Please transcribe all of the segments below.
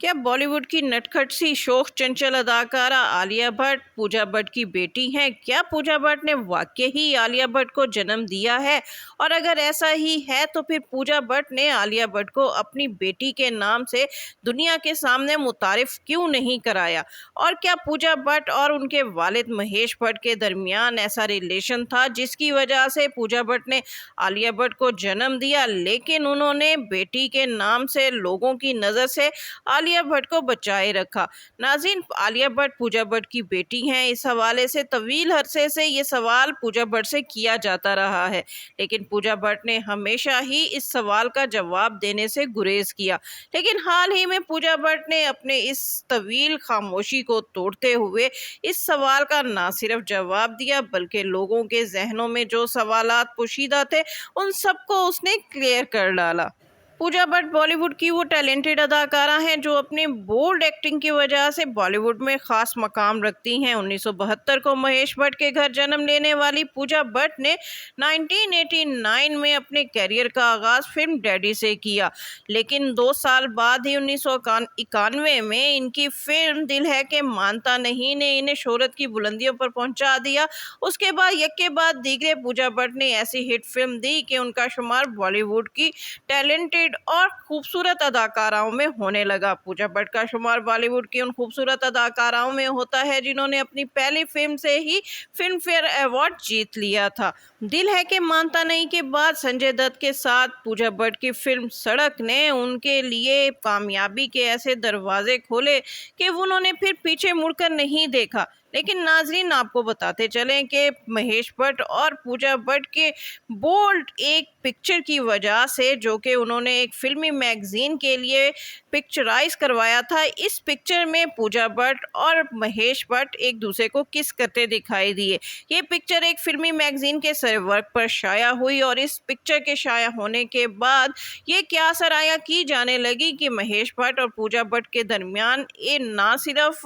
क्या बॉलीवुड की नटखट सी शोख चंचल अदाकारा आलिया भट्ट पूजा भट्ट की बेटी हैं? क्या पूजा भट्ट ने वाकई ही आलिया भट्ट को जन्म दिया है? और अगर ऐसा ही है तो फिर पूजा भट्ट ने आलिया भट्ट को अपनी बेटी के नाम से दुनिया के सामने मुतारिफ क्यों नहीं कराया? और क्या पूजा भट्ट और उनके वालिद महेश भट्ट के दरमियान ऐसा रिलेशन था जिसकी वजह से पूजा भट्ट ने आलिया भट्ट को जन्म दिया, लेकिन उन्होंने बेटी के नाम से लोगों की नज़र से आलिया भट्ट को बचाए रखा? नाज़रीन, आलिया भट्ट पूजा भट्ट की बेटी हैं। इस हवाले से तवील अरसे से ये सवाल पूजा भट्ट से किया जाता रहा है, लेकिन पूजा भट्ट ने हमेशा ही इस सवाल का जवाब देने से गुरेज किया। लेकिन हाल ही में पूजा भट्ट ने अपने इस तवील खामोशी को तोड़ते हुए इस सवाल का ना सिर्फ जवाब दिया, बल्कि लोगों के जहनों में जो सवालात पोशीदा थे उन सबको उसने क्लियर कर डाला। पूजा भट्ट बॉलीवुड की वो टैलेंटेड अदाकारा हैं जो अपनी बोल्ड एक्टिंग की वजह से बॉलीवुड में ख़ास मकाम रखती हैं। 1972 को महेश भट्ट के घर जन्म लेने वाली पूजा भट्ट ने 1989 में अपने करियर का आगाज़ फिल्म डैडी से किया, लेकिन 2 साल बाद ही 1991 में इनकी फिल्म दिल है के मानता नहीं ने इन्हें शोहरत की बुलंदियों पर पहुंचा दिया। उसके बाद यके बाद दीगरे पूजा भट्ट ने ऐसी हिट फिल्म दी कि उनका शुमार बॉलीवुड की टैलेंटेड और खूबसूरत अदाकाराओं में होने लगा। पूजा भट्ट का शुमार बॉलीवुड की उन खूबसूरत अदाकाराओं में होता है जिन्होंने अपनी पहली फिल्म से ही फिल्म फेयर अवार्ड जीत लिया था। दिल है कि मानता नहीं के बाद संजय दत्त के साथ पूजा भट्ट की फिल्म सड़क ने उनके लिए कामयाबी के ऐसे दरवाजे खोले कि उन्होंने फिर पीछे मुड़कर नहीं देखा। लेकिन नाजरीन, आपको बताते चलें कि महेश भट्ट और पूजा भट्ट के बोल्ड एक पिक्चर की वजह से, जो कि उन्होंने एक फिल्मी मैगजीन के लिए पिक्चराइज करवाया था, इस पिक्चर में पूजा भट्ट और महेश भट्ट एक दूसरे को किस करते दिखाई दिए। ये पिक्चर एक फिल्मी मैगजीन के सरवर्क पर शाया हुई और इस पिक्चर के शाया होने के बाद ये क्या सराहना की जाने लगी कि महेश भट्ट और पूजा भट्ट के दरमियान ये ना सिर्फ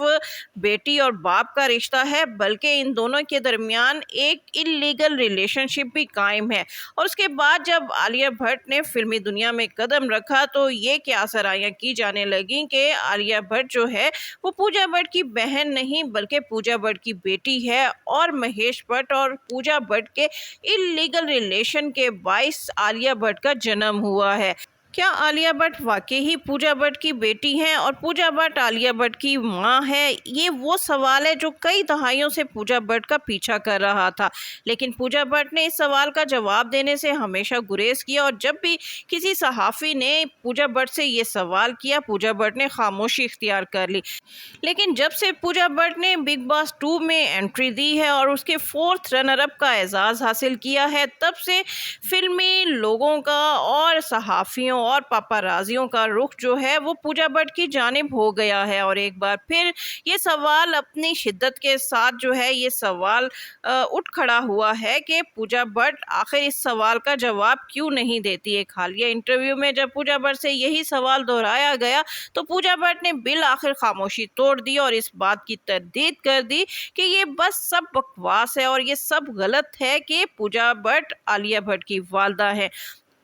बेटी और बाप का रिश्ता है, बल्कि इन दोनों के दरमियान एक इलीगल रिलेशनशिप भी कायम है। और उसके बाद जब आलिया भट्ट ने फिल्मी दुनिया में कदम रखा तो ये क्या सराहना की जाने लगी कि आलिया भट्ट जो है वो पूजा भट्ट की बहन नहीं बल्कि पूजा भट्ट की बेटी है और महेश भट्ट और पूजा भट्ट के इलीगल रिलेशन के बाइस आलिया भट्ट का जन्म हुआ है। क्या आलिया भट्ट वाकई ही पूजा भट्ट की बेटी हैं और पूजा भट्ट आलिया भट्ट की मां है? ये वो सवाल है जो कई दहाइयों से पूजा भट्ट का पीछा कर रहा था, लेकिन पूजा भट्ट ने इस सवाल का जवाब देने से हमेशा गुरेज किया और जब भी किसी सहाफ़ी ने पूजा भट्ट से ये सवाल किया, पूजा भट्ट ने खामोशी इख्तियार कर ली। लेकिन जब से पूजा भट्ट ने बिग बॉस 2 में एंट्री दी है और उसके 4th रनर अप का एजाज़ हासिल किया है, तब से फिल्मी लोगों का और सहाफ़ियों और पापाराजियों का रुख जो है वो पूजा भट्ट की जानिब हो गया है। और एक बार फिर ये सवाल अपनी शिद्दत के साथ जो है ये सवाल उठ खड़ा हुआ है कि पूजा भट्ट आखिर इस सवाल का जवाब क्यों नहीं देती। एक हालिया इंटरव्यू में जब पूजा भट्ट से यही सवाल दोहराया गया तो पूजा भट्ट ने बिल आखिर खामोशी तोड़ दी और इस बात की तरदीद कर दी कि ये बस सब बकवास है और ये सब गलत है कि पूजा भट्ट आलिया भट्ट की वालदा है।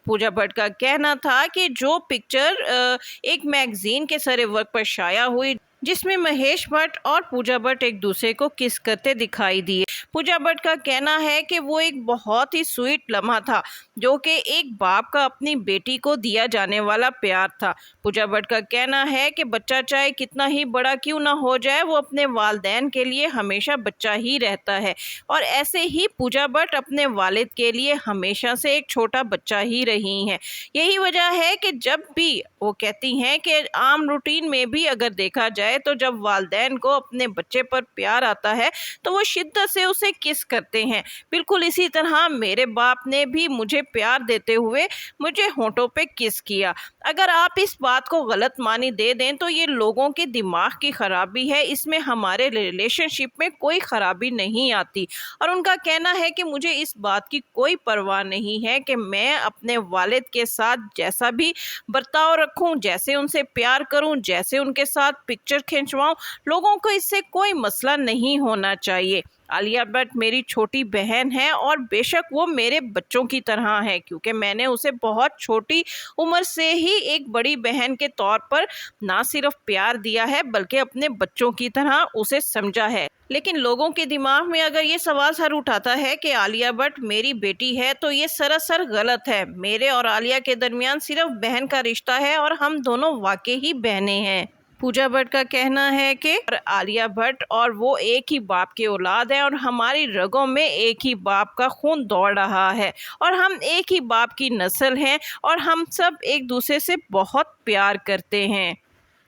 पूजा भट्ट का कहना था कि जो पिक्चर एक मैगजीन के सरे वर्क पर शाया हुई जिसमें महेश भट्ट और पूजा भट्ट एक दूसरे को किस करते दिखाई दिए, पूजा भट्ट का कहना है कि वो एक बहुत ही स्वीट लम्हा था जो कि एक बाप का अपनी बेटी को दिया जाने वाला प्यार था। पूजा भट्ट का कहना है कि बच्चा चाहे कितना ही बड़ा क्यों ना हो जाए, वो अपने वालिदैन के लिए हमेशा बच्चा ही रहता है और ऐसे ही पूजा भट्ट अपने वालिद के लिए हमेशा से एक छोटा बच्चा ही रही हैं। यही वजह है कि जब भी वो कहती हैं कि आम रूटीन में भी अगर देखा जाए तो जब वालिदैन को अपने बच्चे पर प्यार आता है तो वो शिद्दत से उसे किस करते हैं। बिल्कुल इसी तरह मेरे बाप ने भी मुझे प्यार देते हुए मुझे होंठों पे किस किया। अगर आप इस बात को गलत मानी दे दें तो ये लोगों के दिमाग की खराबी है, इसमें हमारे रिलेशनशिप में कोई खराबी नहीं आती। और उनका कहना है कि मुझे इस बात की कोई परवाह नहीं है कि मैं अपने वालिद के साथ जैसा भी बर्ताव रखूं, जैसे उनसे प्यार करूं, जैसे उनके साथ पिक्चर खिंचवाऊं, लोगों को इससे कोई मसला नहीं होना चाहिए। आलिया भट्ट मेरी छोटी बहन है और बेशक वो मेरे बच्चों की तरह है, क्योंकि मैंने उसे बहुत छोटी उम्र से ही एक बड़ी बहन के तौर पर ना सिर्फ प्यार दिया है बल्कि अपने बच्चों की तरह उसे समझा है। लेकिन लोगों के दिमाग में अगर ये सवाल सर उठाता है कि आलिया भट्ट मेरी बेटी है, तो ये सरासर गलत है। मेरे और आलिया के दरमियान सिर्फ बहन का रिश्ता है और हम दोनों वाकई ही बहनें हैं। पूजा भट्ट का कहना है कि आलिया भट्ट और वो एक ही बाप के औलाद हैं और हमारी रगों में एक ही बाप का खून दौड़ रहा है और हम एक ही बाप की नस्ल हैं और हम सब एक दूसरे से बहुत प्यार करते हैं।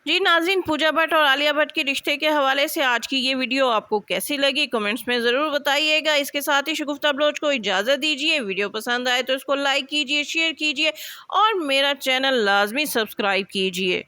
जी नाज़रीन, पूजा भट्ट और आलिया भट्ट के रिश्ते के हवाले से आज की ये वीडियो आपको कैसी लगी कमेंट्स में ज़रूर बताइएगा। इसके साथ ही शगुफ्ता बलोच को इजाज़त दीजिए। वीडियो पसंद आए तो इसको लाइक कीजिए, शेयर कीजिए और मेरा चैनल लाजमी सब्सक्राइब कीजिए।